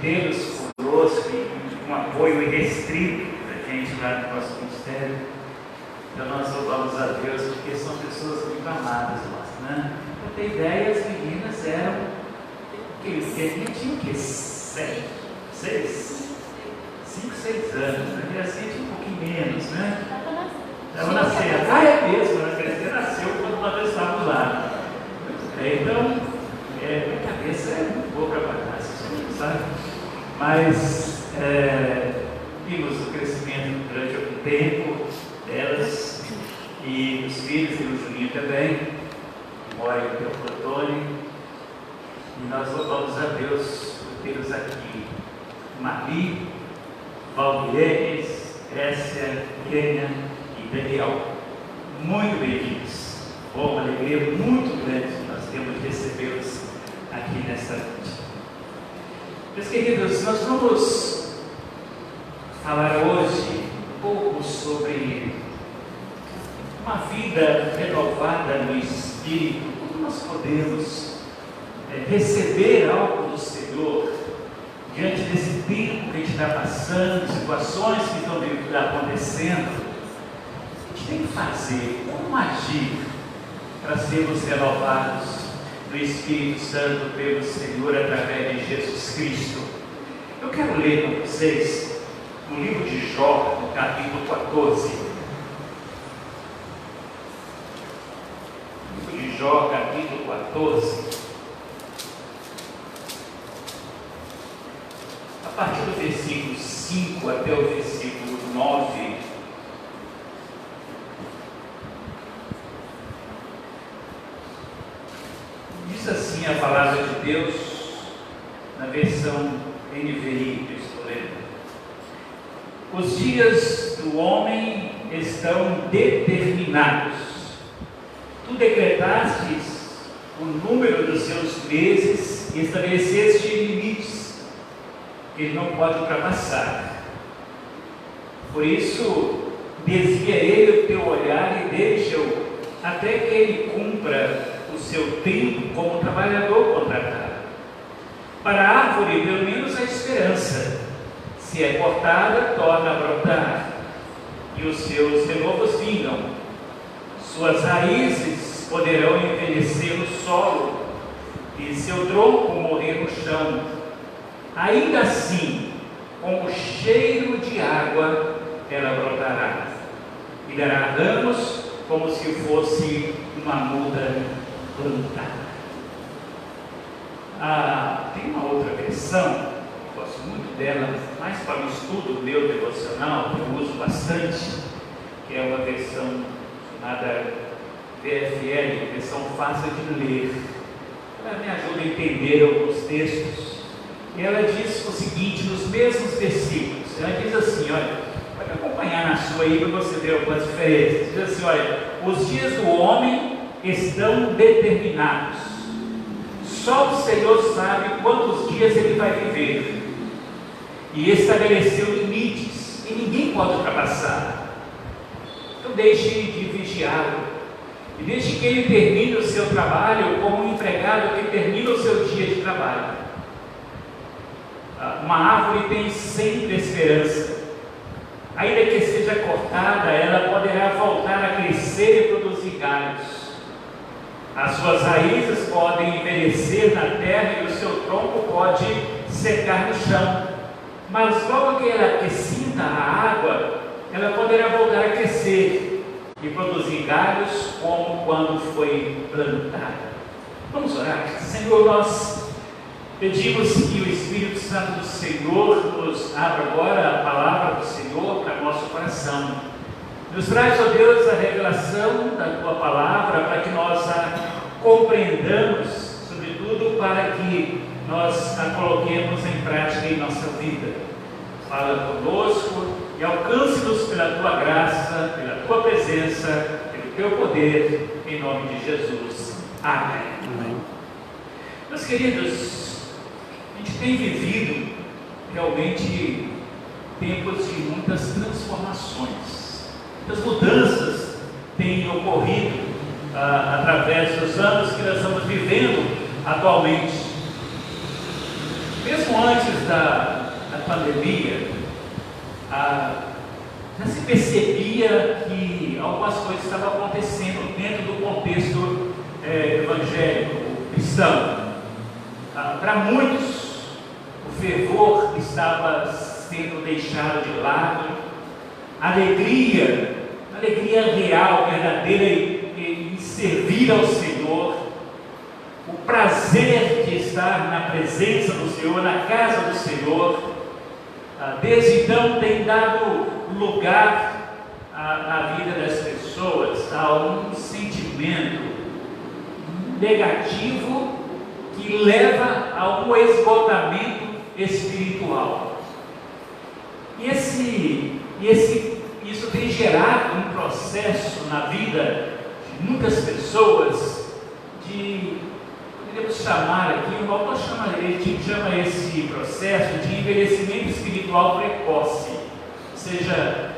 tê-los conosco e um apoio irrestrito da gente lá no nosso ministério. Então nós louvamos a Deus porque são pessoas muito amadas nossas, né? Para ter ideia, as meninas eram, tinham o quê? 5, 6 anos, né? E assim tinha um pouquinho menos, né? Estava nascendo. É mesmo, ela nasceu quando nós estávamos lá. Muito bem, então, minha cabeça é muito boa para guardar essas coisas, sabe? Mas vimos o crescimento durante algum tempo delas e os filhos, e o Juninho também, mora em Teoflotone, e nós louvamos a Deus por tê-los aqui. Marie, Valdieres, Grécia, Kênia e Daniel, muito bem-vindos. Uma alegria muito grande que nós temos de recebê-los aqui nesta noite. Meus queridos, nós vamos falar hoje um pouco sobre uma vida renovada no Espírito. Como nós podemos receber algo do Senhor diante desse tempo que a gente está passando, situações que estão acontecendo? A gente tem que fazer, como agir para sermos renovados do Espírito Santo pelo Senhor através de Jesus Cristo. Eu quero ler com vocês no livro de Jó, no capítulo 14. Livro de Jó, capítulo 14. A partir do versículo 5 até o versículo 9. Diz assim a palavra de Deus, na versão NVI que eu estou lendo. Os dias do homem estão determinados. Tu decretastes o número dos seus meses e estabeleceste limites que ele não pode ultrapassar. Por isso, desvia ele o teu olhar e deixa-o até que ele cumpra o seu tempo como trabalhador contratado. Para a árvore, pelo menos, a esperança. Se é cortada, torna a brotar, e os seus renovos vingam. Suas raízes poderão envelhecer no solo, e seu tronco morrer no chão. Ainda assim, com o cheiro de água, ela brotará, e dará ramos como se fosse uma muda plantada. Tem uma outra versão, eu gosto muito dela, mais para o estudo meu devocional, que eu uso bastante, que é uma versão chamada VFL, versão fácil de ler. Ela me ajuda a entender alguns textos. E ela diz o seguinte, nos mesmos versículos, ela diz assim, olha, pode acompanhar na sua aí para você ver algumas diferenças. Diz assim, olha, os dias do homem estão determinados. Só o Senhor sabe quantos dias ele vai viver. E estabeleceu limites, e ninguém pode ultrapassar. Então deixe de vigiá-lo, e deixe que ele termine o seu trabalho como um empregado que termina o seu dia de trabalho. Uma árvore tem sempre esperança. Ainda que seja cortada, ela poderá voltar a crescer e produzir galhos. As suas raízes podem envelhecer na terra e o seu tronco pode secar no chão. Mas logo que ela aquecinta a água, ela poderá voltar a crescer e produzir galhos como quando foi plantada. Vamos orar. Senhor, nós pedimos que o Espírito Santo do Senhor nos abra agora a palavra do Senhor para nosso coração. Nos traz, ó Deus, a revelação da Tua palavra para que nós a compreendamos, sobretudo para que nós a coloquemos em prática em nossa vida. Fala conosco e alcance-nos pela Tua graça, pela Tua presença, pelo Teu poder, em nome de Jesus. Amém. Amém. Meus queridos, a gente tem vivido realmente tempos de muitas transformações, muitas mudanças têm ocorrido através dos anos que nós estamos vivendo atualmente. Mesmo antes da pandemia, já se percebia que algumas coisas estavam acontecendo dentro do contexto evangélico, cristão. Para muitos, o fervor estava sendo deixado de lado, a alegria real, verdadeira em servir ao Senhor, o prazer de estar na presença do Senhor, na casa do Senhor, desde então tem dado lugar na vida das pessoas a um sentimento negativo que leva a um esgotamento espiritual. Isso tem gerado um processo na vida de muitas pessoas poderíamos chamar aqui, o autor chama esse processo de envelhecimento espiritual precoce. Ou seja,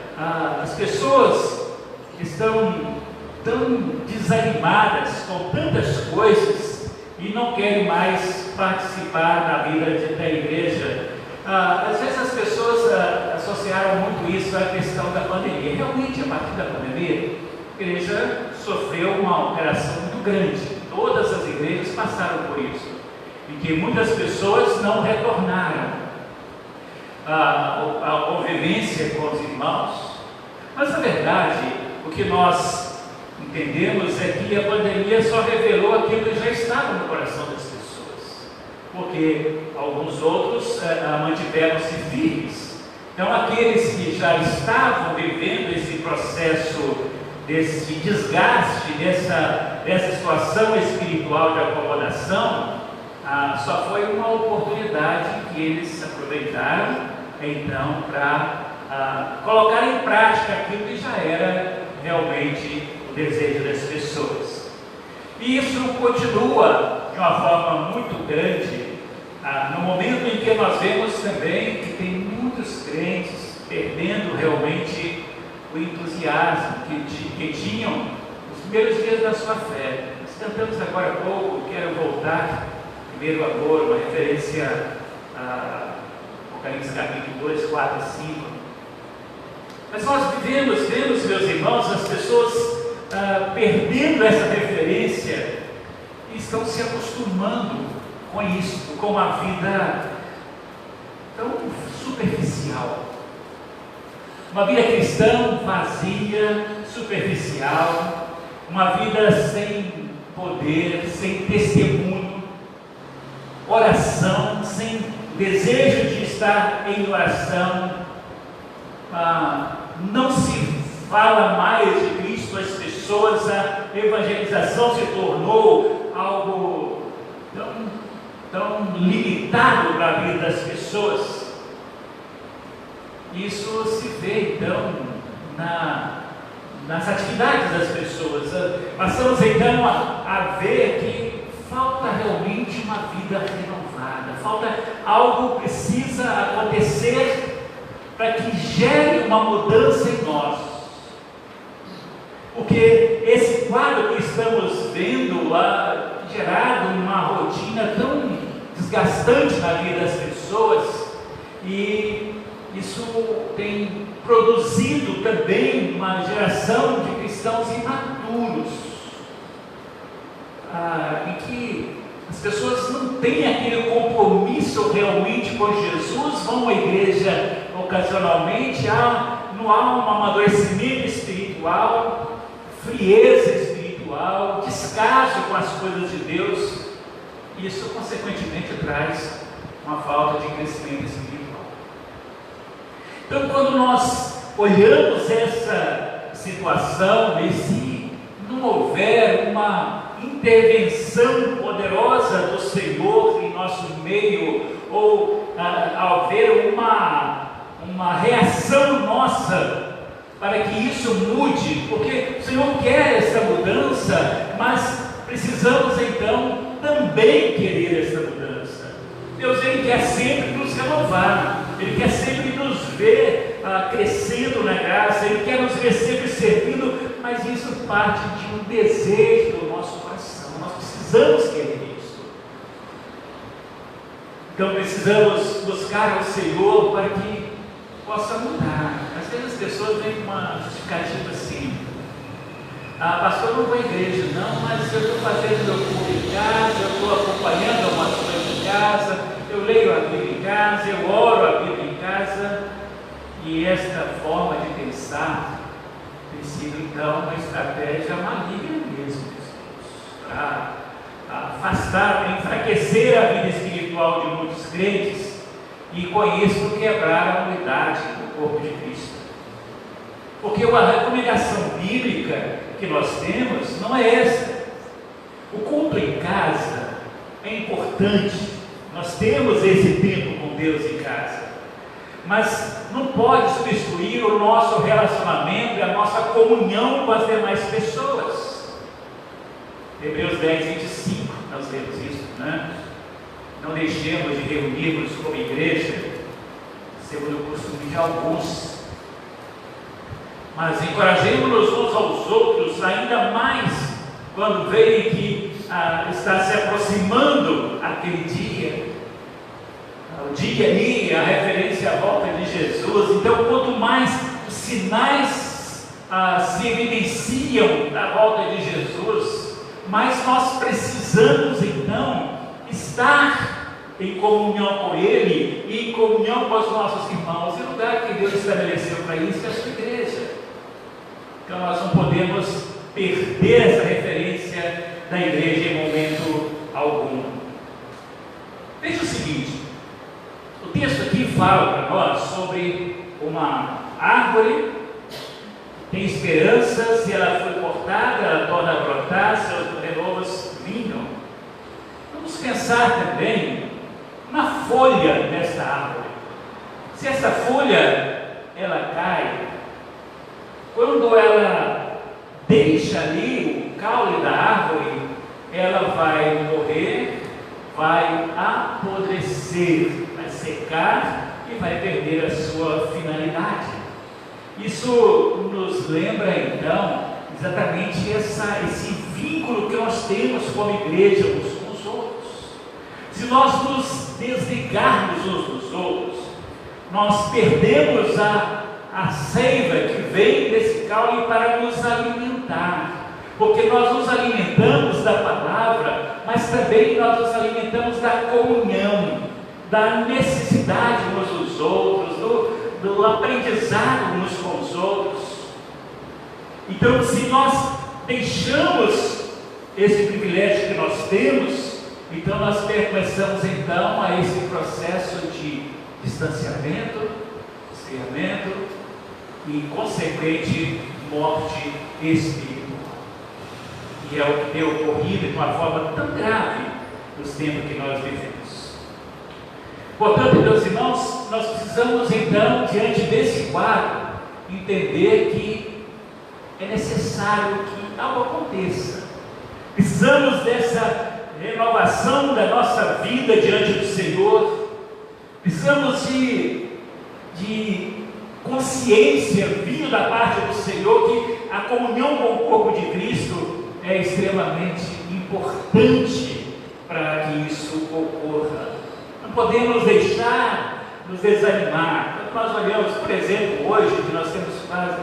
as pessoas que estão tão desanimadas com tantas coisas e não querem mais participar da vida da igreja. Às vezes as pessoas associaram muito isso à questão da pandemia. Realmente, a partir da pandemia, a igreja sofreu uma alteração muito grande. Todas as igrejas passaram por isso, em que muitas pessoas não retornaram à convivência com os irmãos. Mas na verdade, o que nós entendemos é que a pandemia só revelou aquilo que já estava no coração das pessoas, porque alguns outros mantiveram-se firmes. Então, aqueles que já estavam vivendo esse processo, desse desgaste, dessa situação espiritual de acomodação, só foi uma oportunidade que eles aproveitaram, então, para colocar em prática aquilo que já era realmente o desejo das pessoas. E isso continua de uma forma muito grande, no momento em que nós vemos também que tem muitos crentes perdendo realmente o entusiasmo que tinham nos primeiros dias da sua fé. Nós cantamos agora há pouco, quero voltar, primeiro amor, uma referência a Apocalipse capítulo 2, 4 e 5. Mas nós vemos, meus irmãos, as pessoas perdendo essa referência e estão se acostumando com isso, com uma vida tão superficial. Uma vida cristã vazia, superficial, uma vida sem poder, sem testemunho, oração, sem desejo de estar em oração. Não se fala mais de Cristo às pessoas, a evangelização se tornou algo tão limitado para a vida das pessoas. Isso se vê então nas atividades das pessoas. Passamos então a ver que falta realmente uma vida renovada, algo precisa acontecer para que gere uma mudança em nós. Porque esse quadro que estamos vendo gerado uma rotina tão desgastante na vida das pessoas, e isso tem produzido também uma geração de cristãos imaturos, em que as pessoas não têm aquele compromisso realmente com Jesus, vão à igreja ocasionalmente, não há um amadurecimento espiritual, frieza espiritual, descaso com as coisas de Deus. Isso consequentemente traz uma falta de crescimento espiritual. Então, quando nós olhamos essa situação, se não houver uma intervenção poderosa do Senhor em nosso meio, ou haver uma reação nossa para que isso mude, porque o Senhor quer essa mudança, mas precisamos então também querer essa mudança. Deus, Ele quer sempre nos renovar, Ele quer sempre nos ver crescendo na graça, Ele quer nos ver sempre servindo, mas isso parte de um desejo do nosso coração. Nós precisamos querer isso. Então precisamos buscar ao Senhor para que possa mudar. Às vezes as pessoas vêm com uma justificativa assim: pastor, eu não vou à igreja não, mas eu estou fazendo meu culto em casa, eu estou acompanhando algumas coisas em casa, eu leio a Bíblia em casa, eu oro a Bíblia em casa. E esta forma de pensar tem sido então uma estratégia maligna mesmo, para afastar, para enfraquecer a vida espiritual de muitos crentes e com isso quebrar a unidade do corpo de Cristo. Porque a recomendação bíblica que nós temos não é essa. O culto em casa é importante, nós temos esse tempo com Deus em casa, mas não pode substituir o nosso relacionamento e a nossa comunhão com as demais pessoas. Hebreus 10, 25, nós lemos isso, né? Não deixemos de reunirmos como igreja, segundo o costume de alguns, mas encorajemos-nos uns aos outros, ainda mais quando veem que está se aproximando aquele dia. O dia ali, a referência à volta de Jesus. Então, quanto mais os sinais se evidenciam da volta de Jesus, mais nós precisamos então estar em comunhão com Ele e em comunhão com os nossos irmãos. E o lugar que Deus estabeleceu para isso é a sua igreja. Então nós não podemos perder essa referência da igreja em momento algum. Veja o seguinte: o texto aqui fala para nós sobre uma árvore que tem esperança. Se ela foi cortada, ela torna a brotar, seus renovos vingam. Vamos pensar também na folha desta árvore. Se essa folha ela cai, quando ela deixa ali o caule da árvore, ela vai morrer, vai apodrecer, vai secar e vai perder a sua finalidade. Isso nos lembra então exatamente esse vínculo que nós temos como igreja uns com os outros. Se nós nos desligarmos uns dos outros, nós perdemos a seiva que vem desse caule para nos alimentar, porque nós nos alimentamos da palavra, mas também nós nos alimentamos da comunhão, da necessidade uns dos outros, do aprendizado uns com os outros. Então, se nós deixamos esse privilégio que nós temos, então nós começamos então a esse processo de distanciamento, esfriamento e consequente morte espiritual. E é o que tem ocorrido de uma forma tão grave nos tempos que nós vivemos. Portanto, meus irmãos, nós precisamos então, diante desse quadro, entender que é necessário que algo aconteça. Precisamos dessa renovação da nossa vida diante do Senhor. Precisamos de consciência vindo da parte do Senhor que a comunhão com o corpo de Cristo é extremamente importante para que isso ocorra. Não podemos deixar nos desanimar. Quando nós olhamos, por exemplo, hoje, que nós temos quase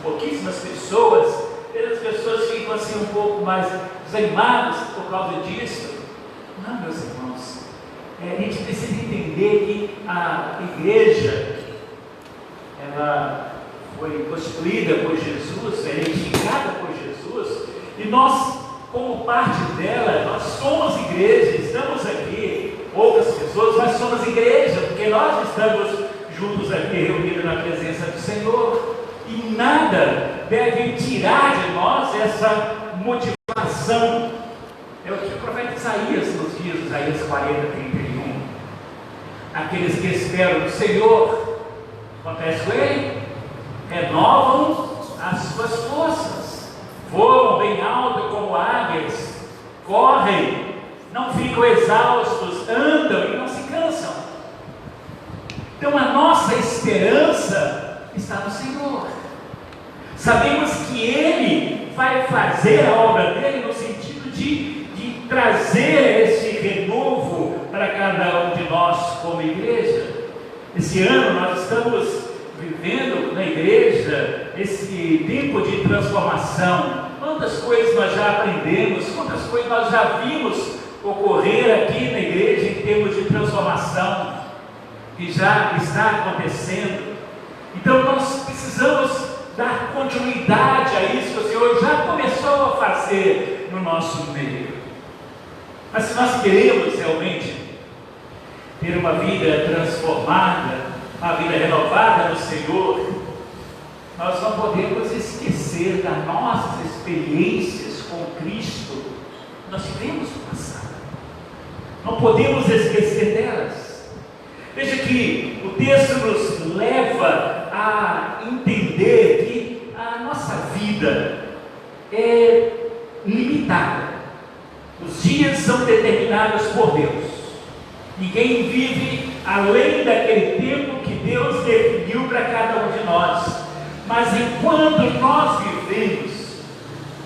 pouquíssimas pessoas, as pessoas ficam assim um pouco mais desanimadas por causa disso. Não, meus irmãos, a gente precisa entender que a igreja, ela foi constituída por Jesus, ela é edificada por Jesus, e nós, como parte dela, nós somos igreja, estamos aqui, outras pessoas, mas somos igreja, porque nós estamos juntos aqui, reunidos na presença do Senhor, e nada deve tirar de nós essa motivação. É o que o profeta Isaías nos diz, Isaías 40, 31. Aqueles que esperam no Senhor, acontece com ele, renovam as suas forças, voam bem alto como águias, correm, não ficam exaustos, andam e não se cansam. Então a nossa esperança está no Senhor. Sabemos que Ele vai fazer a obra dele no sentido de trazer esse renovo para cada um de nós. como igreja. Esse ano nós estamos vivendo na igreja esse tempo de transformação. Quantas coisas nós já aprendemos, quantas coisas nós já vimos ocorrer aqui na igreja em termos de transformação, que já está acontecendo. Então nós precisamos dar continuidade a isso que o Senhor já começou a fazer no nosso meio. Mas se nós queremos realmente ter uma vida transformada, uma vida renovada no Senhor, nós não podemos esquecer das nossas experiências com Cristo que nós tivemos no passado. Não podemos esquecer delas. Veja que o texto nos leva a entender que a nossa vida é limitada. Os dias são determinados por Deus. Ninguém vive além daquele tempo que Deus definiu para cada um de nós. Mas enquanto nós vivemos,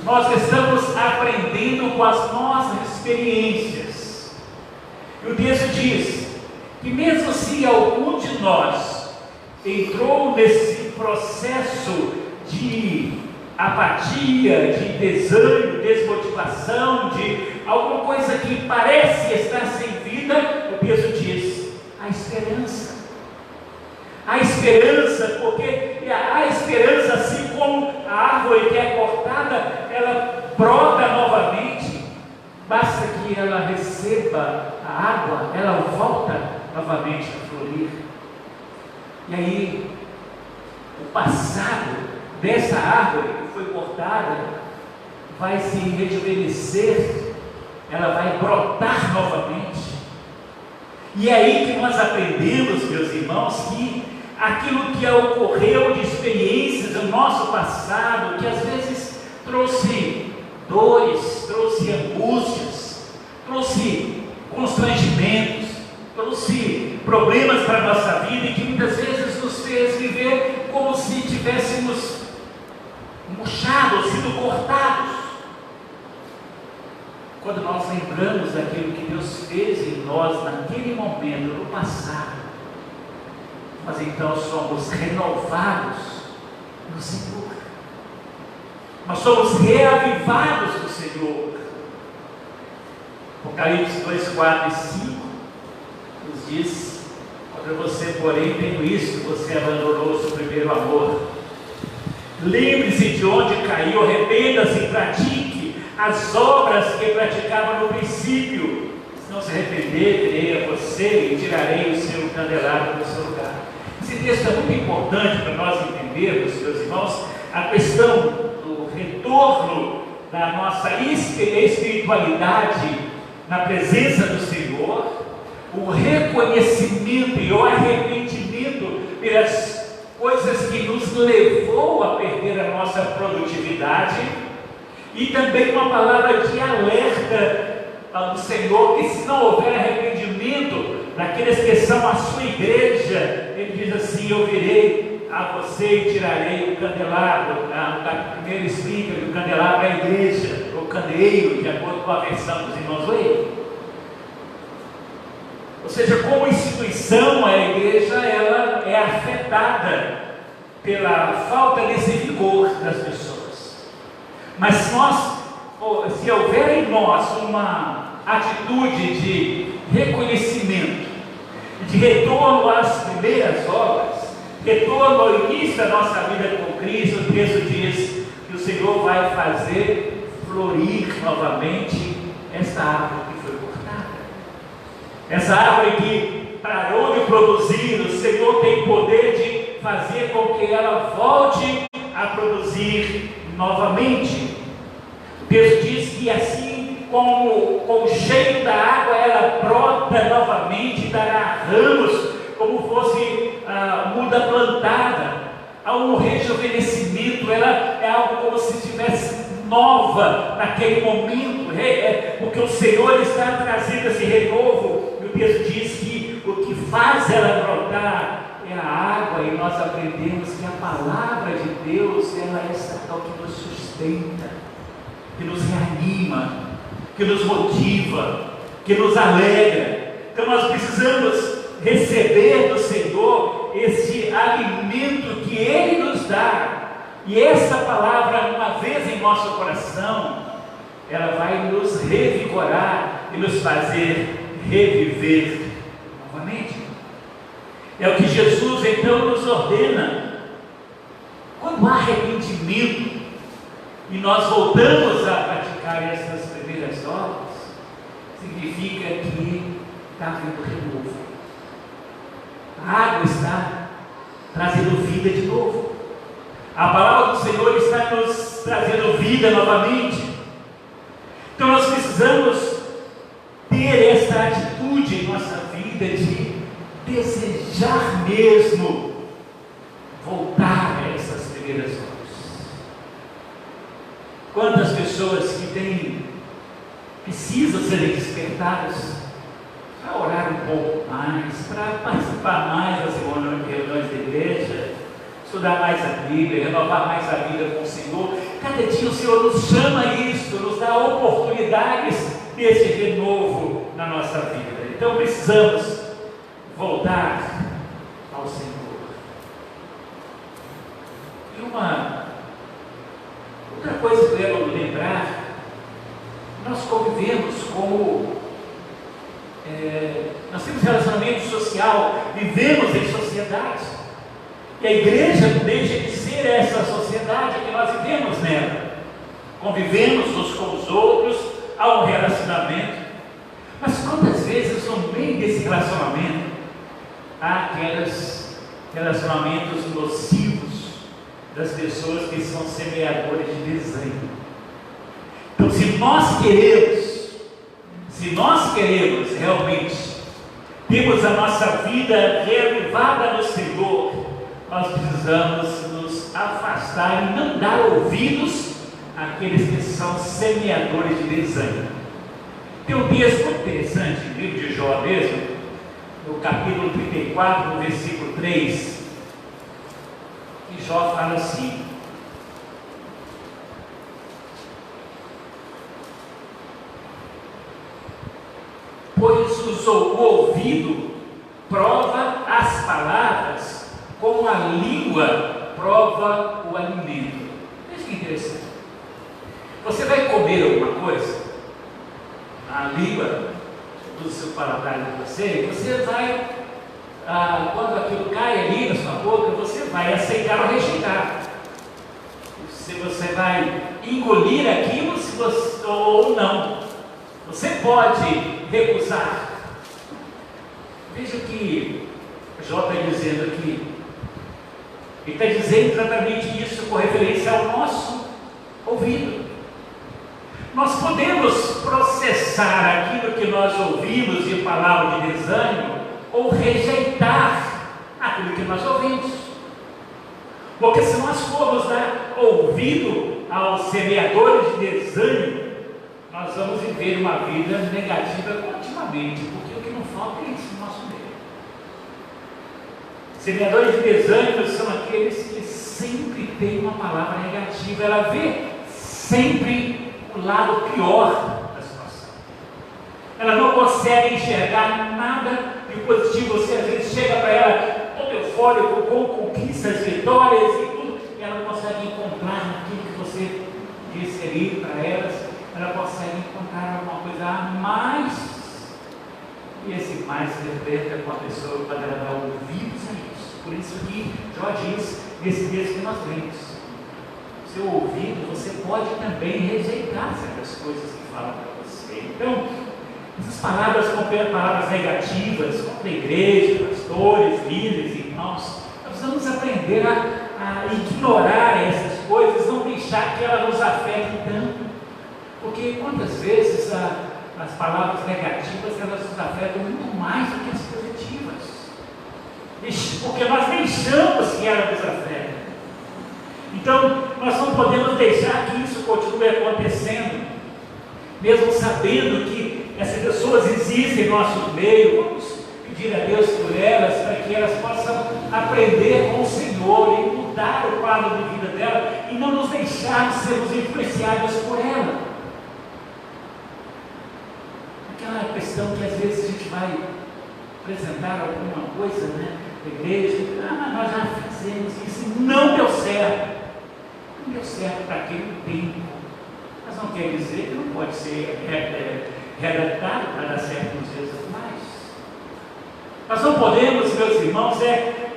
nós estamos aprendendo com as nossas experiências. E o texto diz que mesmo se algum de nós entrou nesse processo de apatia, de desânimo, desmotivação, de alguma coisa que parece estar sem vida, o texto diz: a esperança. A esperança, porque a esperança, assim como a árvore que é cortada, ela brota novamente. Basta que ela receba a água, ela volta novamente a florir. E aí, o passado dessa árvore que foi cortada vai se rejuvenescer, ela vai brotar novamente. E é aí que nós aprendemos, meus irmãos, que aquilo que ocorreu de experiências do nosso passado, que às vezes trouxe dores, trouxe angústias, trouxe constrangimentos, trouxe problemas para a nossa vida e que muitas vezes nos fez viver como se tivéssemos murchados, sido cortados. Quando nós lembramos daquilo que Deus fez em nós naquele momento, no passado, mas então somos renovados no Senhor. Nós somos reavivados no Senhor. Apocalipse 2, 4 e 5 nos diz: contra você, porém, tenho isto, você abandonou o seu primeiro amor. Lembre-se de onde caiu, arrependa-se e pratique as obras que praticava no princípio. Se não se arrepender, virei a você e tirarei o seu candelabro do seu lugar. Esse texto é muito importante para nós entendermos, meus irmãos, a questão do retorno da nossa espiritualidade na presença do Senhor, o reconhecimento e o arrependimento pelas coisas que nos levou a perder a nossa produtividade, e também uma palavra de alerta do Senhor, que se não houver arrependimento daqueles que são a sua igreja, Ele diz assim: eu virei a você e tirarei o candelabro. O primeiro explica que o candelabro é a igreja, o candeeiro, de acordo com a versão dos irmãos Leite. Ou seja, como instituição, a igreja ela é afetada pela falta desse vigor das pessoas. Mas se houver em nós uma atitude de reconhecimento, de retorno às primeiras obras, retorno ao início da nossa vida com Cristo, o texto diz que o Senhor vai fazer florir novamente essa árvore que foi cortada. Essa árvore que parou de produzir, o Senhor tem poder de fazer com que ela volte a produzir novamente. O texto diz que assim como com o cheiro da água ela brota novamente, dará ramos como fosse muda plantada. Há um rejuvenescimento, ela é algo como se estivesse nova naquele momento, porque o Senhor está trazendo esse renovo. E o texto diz que o que faz ela brotar é a água, e nós aprendemos que a palavra de Deus ela é essa tal que nos sustenta, que nos reanima, que nos motiva, que nos alegra. Então nós precisamos receber do Senhor esse alimento que Ele nos dá. E essa palavra, uma vez em nosso coração, ela vai nos revigorar e nos fazer reviver novamente. É o que Jesus então nos ordena. Quando há arrependimento e nós voltamos a praticar essas primeiras obras, significa que está havendo renovo. A água está trazendo vida de novo. A palavra do Senhor está nos trazendo vida novamente. Então nós precisamos ter essa atitude em nossa vida de desejar mesmo voltar a essas primeiras obras. Quantas pessoas que precisam serem despertadas para orar um pouco mais, para participar mais das reuniões da igreja, estudar mais a Bíblia, renovar mais a vida com o Senhor. Cada dia o Senhor nos chama a isso, nos dá oportunidades desse renovo na nossa vida. Então precisamos voltar ao Senhor. E uma outra coisa que eu quero lembrar, nós convivemos nós temos relacionamento social, vivemos em sociedade. E a igreja não deixa de ser essa sociedade que nós vivemos nela. Convivemos uns com os outros, há um relacionamento. Mas quantas vezes no meio desse relacionamento há aqueles relacionamentos nocivos das pessoas que são semeadores de desânimo? Então, se nós queremos realmente termos a nossa vida reavivada no Senhor, nós precisamos nos afastar e não dar ouvidos àqueles que são semeadores de desânimo. Tem um texto interessante no livro de Jó mesmo, no capítulo 34, no versículo 3, que Jó fala assim: pois o ouvido prova as palavras, como a língua prova o alimento. Veja que interessante. Você vai comer alguma coisa, a língua do seu paladar de você vai, quando aquilo cai ali na sua boca, você vai aceitar ou rejeitar. Se você vai engolir aquilo ou não. Você pode recusar. Veja o que Jó está dizendo aqui. Ele está dizendo exatamente isso com referência ao nosso ouvido. Nós podemos processar aquilo que nós ouvimos de palavra de desânimo ou rejeitar aquilo que nós ouvimos. Porque se nós formos dar ouvido aos semeadores de desânimo, nós vamos viver uma vida negativa continuamente, porque o que não falta é isso no nosso meio. Semeadores de desânimo são aqueles que sempre têm uma palavra negativa, ela vê sempre o lado pior da situação. Ela não consegue enxergar nada de positivo. Você às vezes chega para ela todo eufórico, com conquistas, vitórias e tudo, e ela não consegue encontrar naquilo que você disse ali para elas. Ela consegue encontrar alguma coisa a mais, e esse mais se reverte com a pessoa quando ela dá ouvidos a isso. Por isso que Jó diz nesse texto que nós lemos: seu ouvido, você pode também rejeitar certas coisas que falam para você. Então, essas palavras contêm palavras negativas contra a igreja, pastores, líderes, irmãos. Nós precisamos aprender a ignorar essas coisas, não deixar que elas nos afetem tanto. Porque quantas vezes as palavras negativas elas nos afetam muito mais do que as positivas, porque nós deixamos que elas nos afetem. Então nós não podemos deixar que isso continue acontecendo, mesmo sabendo que essas pessoas existem em nosso meio. Vamos pedir a Deus por elas, para que elas possam aprender com o Senhor e mudar o quadro de vida dela, e não nos deixarmos sermos influenciados por ela. Aquela questão que às vezes a gente vai apresentaram alguma coisa, né, da igreja, mas nós já fizemos isso e não deu certo. Não deu certo para aquele tempo. Mas não quer dizer que não pode ser readaptado para dar certo nos dias atuais. Nós não podemos, meus irmãos,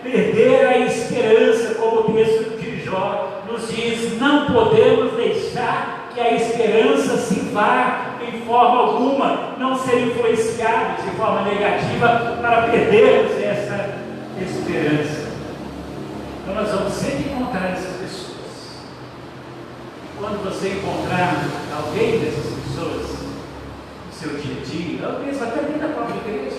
perder a esperança, como o texto de Jó nos diz. Não podemos deixar que a esperança se vá em forma alguma, não ser influenciados de forma negativa para perdermos essa esperança. Então nós vamos sempre encontrar essas pessoas. Quando você encontrar alguém dessas pessoas no seu dia a dia, ou mesmo até dentro da própria igreja,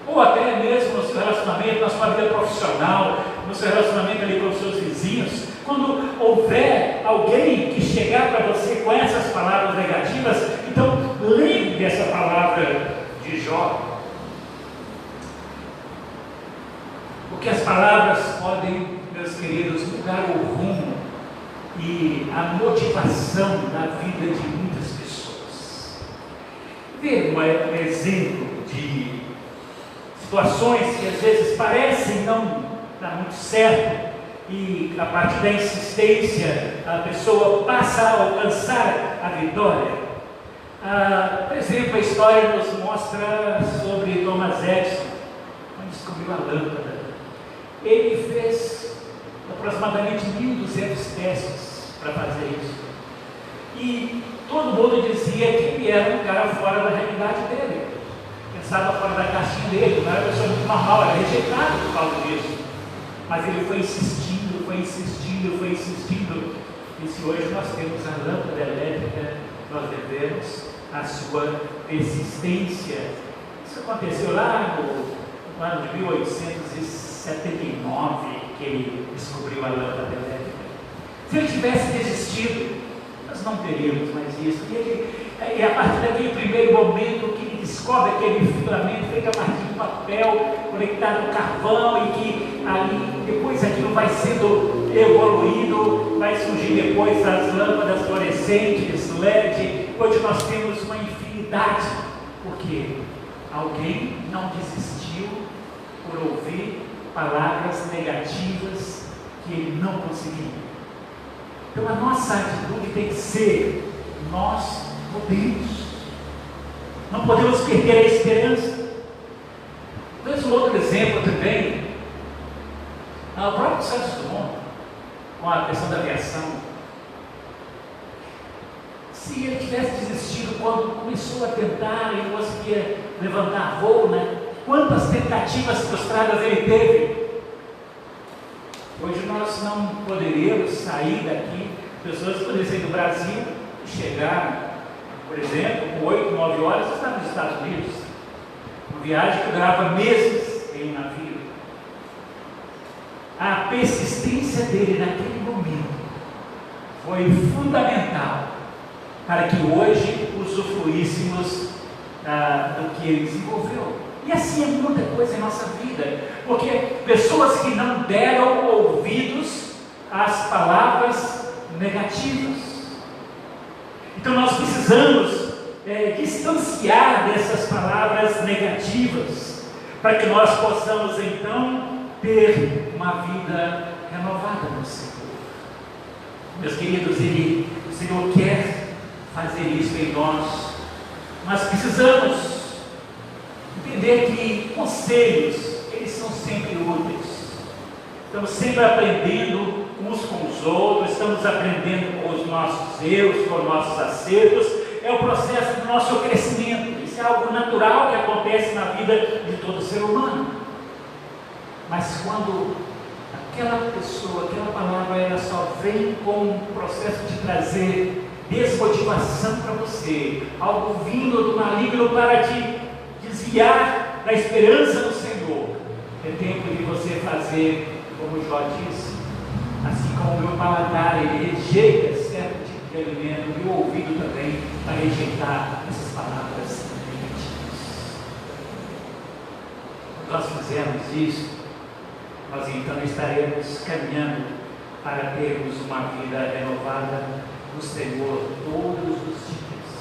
ou até mesmo no seu relacionamento, na sua vida profissional, no seu relacionamento ali com os seus vizinhos, quando houver alguém que chegar para você com essas palavras negativas, então lembre dessa palavra de Jó. Porque as palavras podem, meus queridos, mudar o rumo e a motivação da vida de muitas pessoas. Ver um exemplo de situações que às vezes parecem não dar muito certo e a partir da insistência a pessoa passa a alcançar a vitória. Por exemplo, a história nos mostra sobre Thomas Edison, quando descobriu a lâmpada. Ele fez aproximadamente 1.200 testes para fazer isso. E todo mundo dizia que ele era um cara fora da realidade dele. Pensava fora da caixinha dele, não era uma pessoa muito normal, era rejeitado por causa disso. Mas ele foi insistindo, foi insistindo, foi insistindo. E se hoje nós temos a lâmpada elétrica, nós devemos a sua persistência. Isso aconteceu lá no ano de 1879, que ele descobriu a lâmpada elétrica. Se ele tivesse desistido, nós não teríamos mais isso. E a partir daquele primeiro momento que ele descobre aquele filamento feito a partir de papel, conectado no carvão, e que ali, depois aquilo vai sendo evoluído, vai surgir depois as lâmpadas fluorescentes, LED, hoje nós temos uma infinidade, porque alguém não desistiu por ouvir palavras negativas que ele não conseguia. Então a nossa atitude tem que ser: nós podemos, não podemos perder a esperança. Damos um outro exemplo também, o próprio Santos Dumont, com a questão da aviação. Se ele tivesse desistido quando começou a tentar e não conseguia levantar voo, né? Quantas tentativas frustradas ele teve? Hoje nós não poderíamos sair daqui, pessoas poderiam sair do Brasil e chegar, por exemplo, com 8, 9 horas, está nos Estados Unidos. Uma viagem que durava meses em um navio. A persistência dele naquele momento foi fundamental para que hoje usufruíssemos do que ele desenvolveu. E assim é muita coisa em nossa vida, porque pessoas que não deram ouvidos às palavras negativas. Então nós precisamos distanciar dessas palavras negativas, para que nós possamos então ter uma vida renovada no Senhor. Meus queridos, o Senhor quer fazer isso em nós. Nós precisamos entender que conselhos, eles são sempre úteis. Estamos sempre aprendendo uns com os outros, estamos aprendendo com os nossos erros, com os nossos acertos. É o processo do nosso crescimento. Isso é algo natural que acontece na vida de todo ser humano. Mas quando aquela pessoa, aquela palavra, ela só vem com um processo de trazer desmotivação para você, algo vindo do maligno para te desviar da esperança no Senhor, é tempo de você fazer como Jó disse: assim como o meu paladar ele rejeita certo tipo de alimento, e o ouvido também para rejeitar essas palavras negativas. Quando nós fizermos isso, nós então estaremos caminhando para termos uma vida renovada no Senhor todos os dias.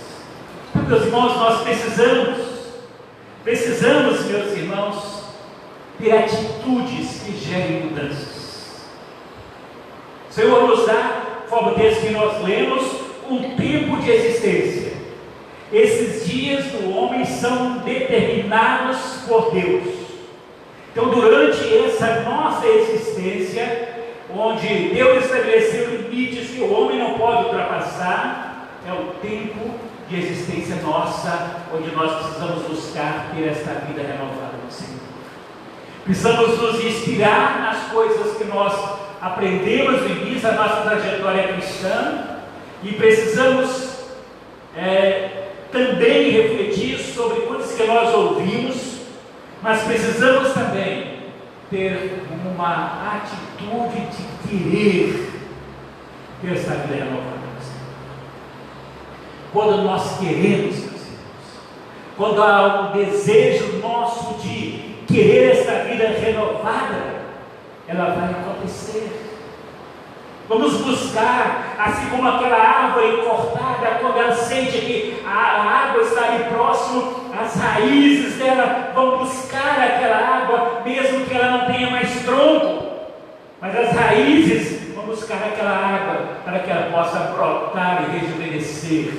Então, meus irmãos, nós precisamos Precisamos, meus irmãos, ter atitudes que gerem mudanças. O Senhor nos dá, conforme o texto que nós lemos, um tempo de existência. Esses dias do homem são determinados por Deus. Então, durante essa nossa existência, onde Deus estabeleceu limites que o homem não pode ultrapassar, é o tempo de existência nossa, onde nós precisamos buscar ter esta vida renovada no Senhor. Precisamos nos inspirar nas coisas que nós aprendemos no início da nossa trajetória cristã, e precisamos também refletir sobre coisas que nós ouvimos, mas precisamos também ter uma atitude de querer ter essa vida renovada. Quando nós queremos, meus irmãos, quando há um desejo nosso de querer essa vida renovada, ela vai acontecer. Vamos buscar, assim como aquela árvore cortada, quando ela sente que a água está ali próximo, as raízes dela vão buscar aquela água, mesmo que ela não tenha mais tronco, mas as raízes vão buscar aquela água para que ela possa brotar e rejuvenescer.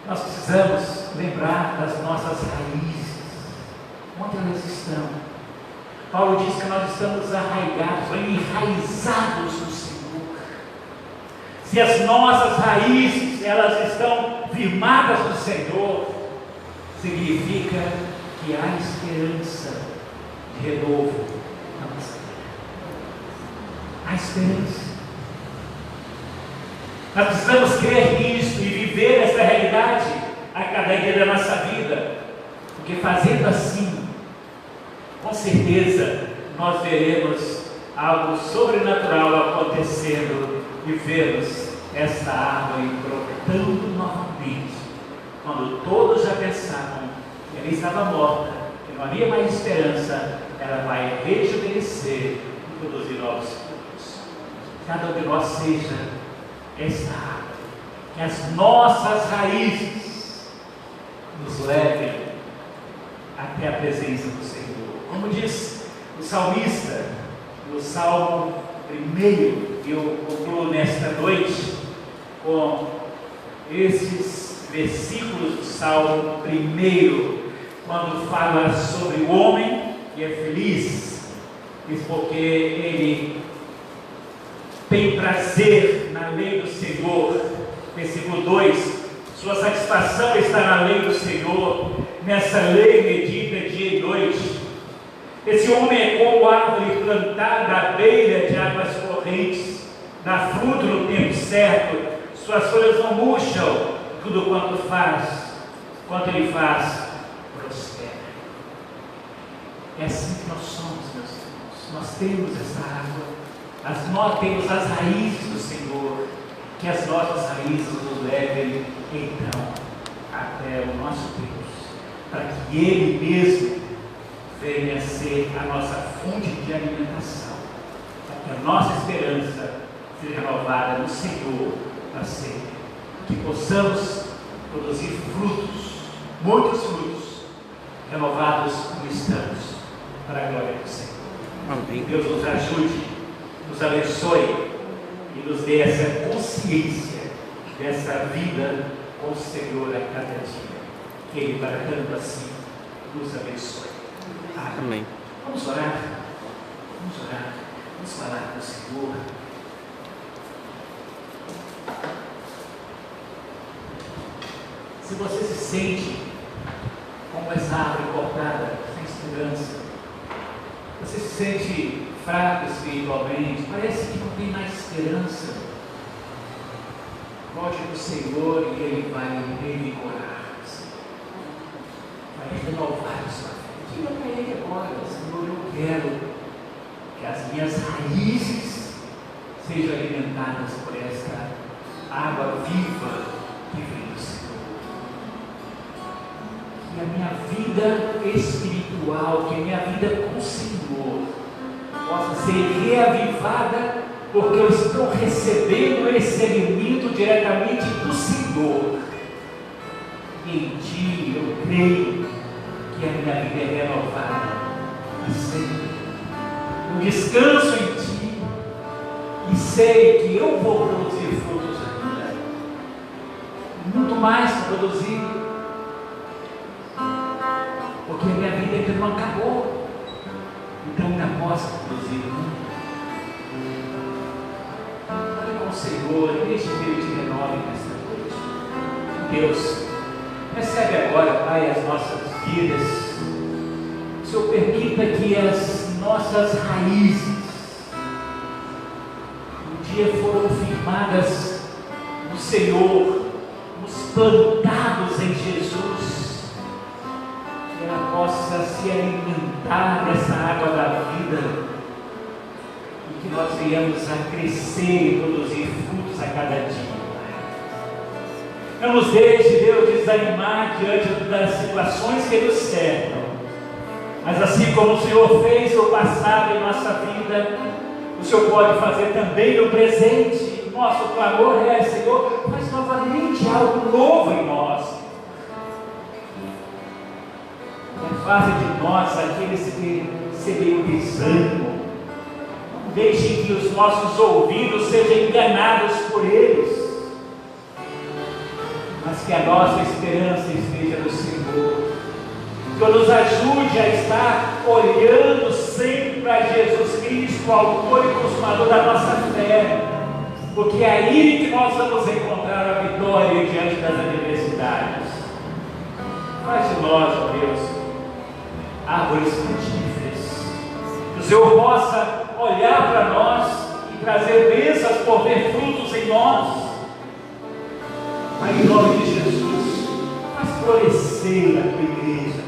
Nós precisamos lembrar das nossas raízes, onde elas estão. Paulo diz que nós estamos arraigados, enraizados no Senhor. Se as nossas raízes, elas estão firmadas no Senhor, significa que há esperança de renovo na nossa vida. Há esperança. Nós precisamos crer nisso e viver essa realidade a cada dia da nossa vida, porque fazendo assim, com certeza nós veremos algo sobrenatural acontecendo e vermos essa árvore brotando novamente. Quando todos já pensavam que ela estava morta, que não havia mais esperança, ela vai rejuvenescer e produzir novos frutos. Cada um de nós seja essa árvore, que as nossas raízes nos levem até a presença do Senhor. Como diz o salmista, no Salmo 1, eu concluo nesta noite com esses versículos do Salmo 1, quando fala sobre o homem que é feliz, porque ele tem prazer na lei do Senhor. Versículo 2: sua satisfação está na lei do Senhor, nessa lei medita dia e noite. Esse homem é como árvore plantada à beira de águas correntes, dá fruto no tempo certo, suas folhas não murcham, tudo quanto ele faz, prospera. É assim que nós somos, meus irmãos. Nós temos essa água, nós temos as raízes do Senhor, que as nossas raízes nos levem, então, até o nosso Deus, para que Ele mesmo venha a ser a nossa fonte de alimentação, para que a nossa esperança seja renovada no Senhor para sempre, que possamos produzir frutos, muitos frutos, renovados como estamos, para a glória do Senhor. Amém. Deus nos ajude, nos abençoe e nos dê essa consciência dessa vida com o Senhor a cada dia, que Ele, para tanto assim, nos abençoe. Amém. Vamos orar, vamos falar com o Senhor. Se você se sente como essa árvore cortada, sem esperança, você se sente fraco espiritualmente, parece que não tem mais esperança, volte para o Senhor e Ele vai revigorar, vai renovar a sua vida. Diga para Ele agora: Senhor, eu quero que as minhas raízes sejam alimentadas por esta água viva que vem do Senhor. Que a minha vida espiritual, que a minha vida com o Senhor possa ser reavivada, porque eu estou recebendo esse alimento diretamente do Senhor. E em Ti Ti, eu creio que a minha vida é renovada para sempre. Eu descanso em Ti e sei que eu vou produzir frutos ainda, muito mais que produzir, porque a minha vida ainda não acabou, então ainda posso produzir muito. Fale com o Senhor e deixe que Ele te renove nesta noite. Deus, recebe agora, Pai, as nossas vidas. O Senhor permita que as nossas raízes um dia foram firmadas no Senhor, nos plantados em Jesus, que ela possa se alimentar dessa água da vida e que nós venhamos a crescer e produzir frutos a cada dia. Não nos deixe, Deus, desanimar diante das situações que nos cercam. Mas assim como o Senhor fez no passado em nossa vida, o Senhor pode fazer também no presente. Nosso clamor é: Senhor, faz novamente algo novo em nós. Faça de nós aqueles que semeam desânimo. Não deixe que os nossos ouvidos sejam enganados por eles, mas que a nossa esperança esteja no Senhor. Que nos ajude a estar olhando sempre para Jesus Cristo, autor e consumador da nossa fé, porque é aí que nós vamos encontrar a vitória diante das adversidades. Faz de nós, ó Deus, árvores frutíferas, que o Senhor possa olhar para nós e trazer bênçãos por ver frutos em nós. Mas em nome de Jesus, faz florescer a tua igreja,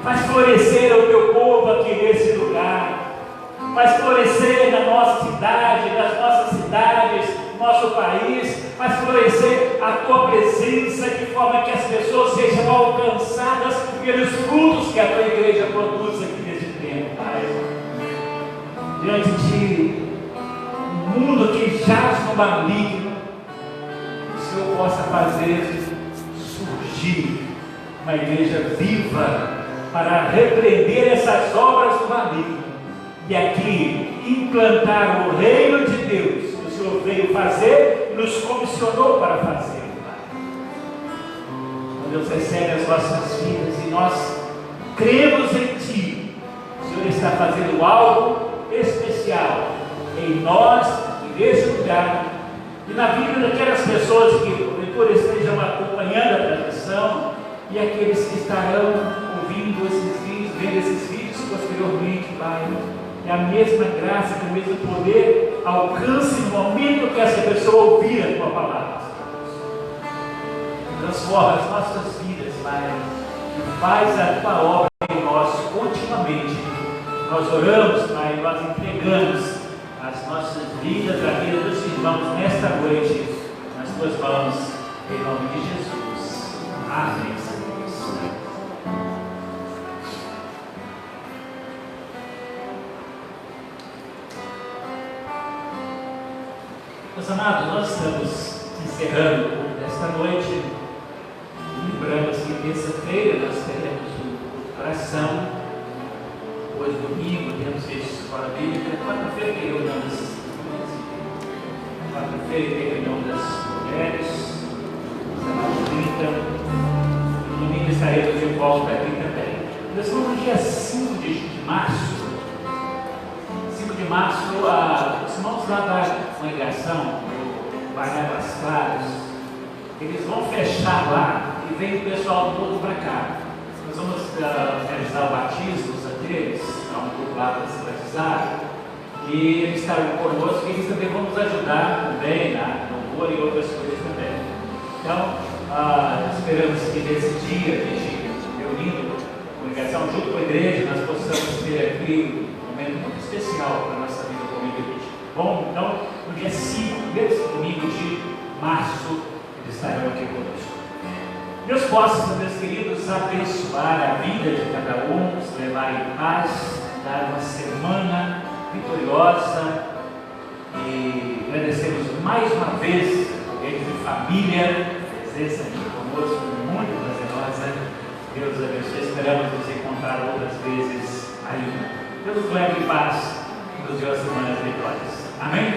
faz florescer o teu povo aqui nesse lugar, faz florescer na nossa cidade, nas nossas cidades, no nosso país, faz florescer a tua presença de forma que as pessoas sejam alcançadas pelos frutos que a tua igreja produz aqui nesse tempo, Pai. Diante de ti, um mundo que jaz no maligno, o Senhor possa fazer surgir uma igreja viva para repreender essas obras do maligno e aqui implantar o reino de Deus que o Senhor veio fazer e nos comissionou para fazer. Deus, recebe as nossas vidas e nós cremos em Ti. O Senhor está fazendo algo especial em nós e nesse lugar e na vida daquelas pessoas que porventura estejam acompanhando a transmissão e aqueles que estarão ouvindo esses vídeos, vendo esses vídeos posteriormente, Pai. Que a mesma graça, que o mesmo poder alcance no momento que essa pessoa ouvir a Tua palavra. Transforma as nossas vidas, Pai, e faz a Tua obra em nós continuamente. Nós oramos, Pai, nós entregamos as nossas vidas, a vida dos irmãos nesta noite, nas Tuas mãos, em nome de Jesus. Amém. Meus amados, nós estamos encerrando esta noite. Lembramos que terça-feira nós teremos o oração. Hoje, domingo, temos visto escola bíblica. Quarta-feira tem reunião das mulheres. Quarta-feira tem reunião das mulheres. Sábado 30. No domingo estaremos de volta aqui também. Nós vamos no dia 5 de março. 5 de março, os irmãos lá da congregação, o Bairro das Claras, eles vão fechar lá e vem o pessoal todo para cá. Nós vamos realizar o batismo deles, há um grupo lá para se batizar, e eles estarão conosco e eles também vão nos ajudar também na louvor e outras coisas também. Então, esperamos que nesse dia, a gente reunindo a congregação junto com a igreja, nós possamos ter aqui um momento muito especial para a nossa vida como igreja. Bom, então, no dia 5, primeiro domingo de março, eles estarão aqui conosco. Deus possa, meus queridos, abençoar a vida de cada um, nos levar em paz, dar uma semana vitoriosa e agradecemos mais uma vez, entre família, a presença aqui conosco, muito prazer. nós, né? Deus abençoe. Esperamos nos encontrar outras vezes ainda. Deus nos leve em paz, nos dê as semanas vitórias. Amém?